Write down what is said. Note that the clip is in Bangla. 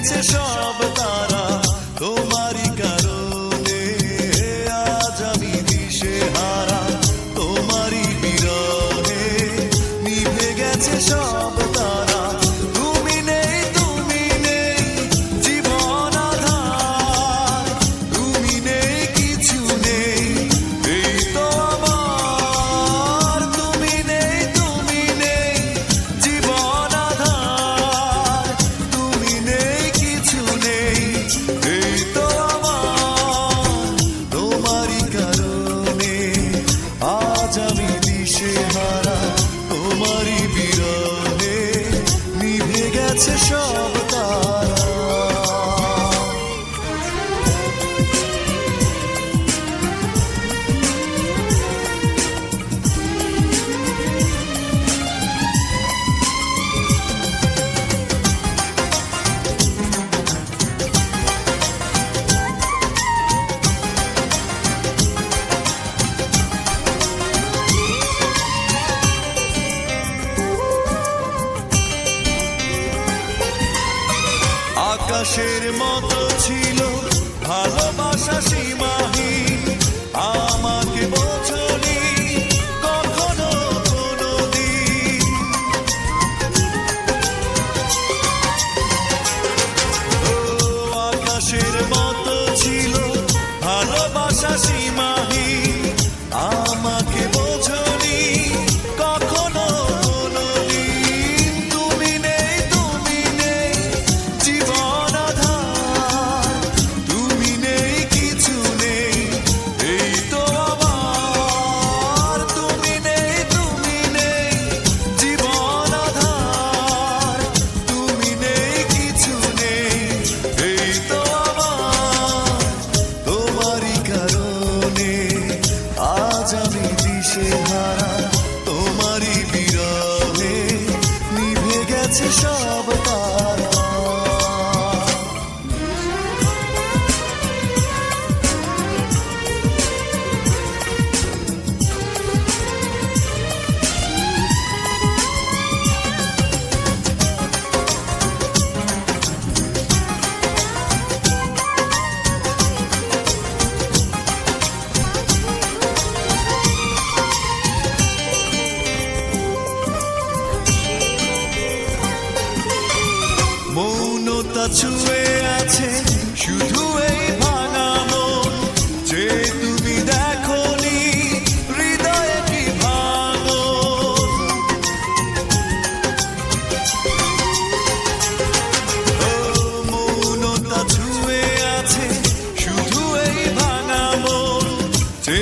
গেছে সব তারা তোমারই কারণে, আজ আমি দিশেহারা তোমারই বিরহে, নিভে গেছে সব তারা। তুমি নেই, তুমি নেই জীবন আধার, তুমি নেই, কিছু নেই এই তো আমার। তুমি নেই, তুমি নেই জীবন আধার, তুমি নেই, কিছু নেই এই তো আমার। তোমারই কারণে আজ আমি দিশেহারা তোমারই বিরহে, নিভে গেছে সব তারা। আকাশের মতো ছিল ভালোবাসা সীমাহীন, আমাকে বোঝনি কখনো কোনোদিন। ও আকাশের মতো ছিল ভালোবাসা সীমাহীন, আমাকে বোঝনি কখনো কোনোদিন। তুমি নেই, তুমি নেই জীবন আধার, তুমি নেই, কিছু নেই এই তো আমার। তুমি নেই, তুমি নেই জীবন আধার, তুমি নেই, কিছু নেই এই তো আমার। তোমারই কারণে আজ আমি দিশেহারা তোমারই বিরহে, নিভে গেছে সব তারা। মৌনতা ছুঁয়ে আছে শুধু এই ভাঙা মন, যে তুমি দেখোনি হৃদয়ে কি ভাঙন। ও মৌনতা ছুঁয়ে আছে শুধু এই ভাঙা মন, যে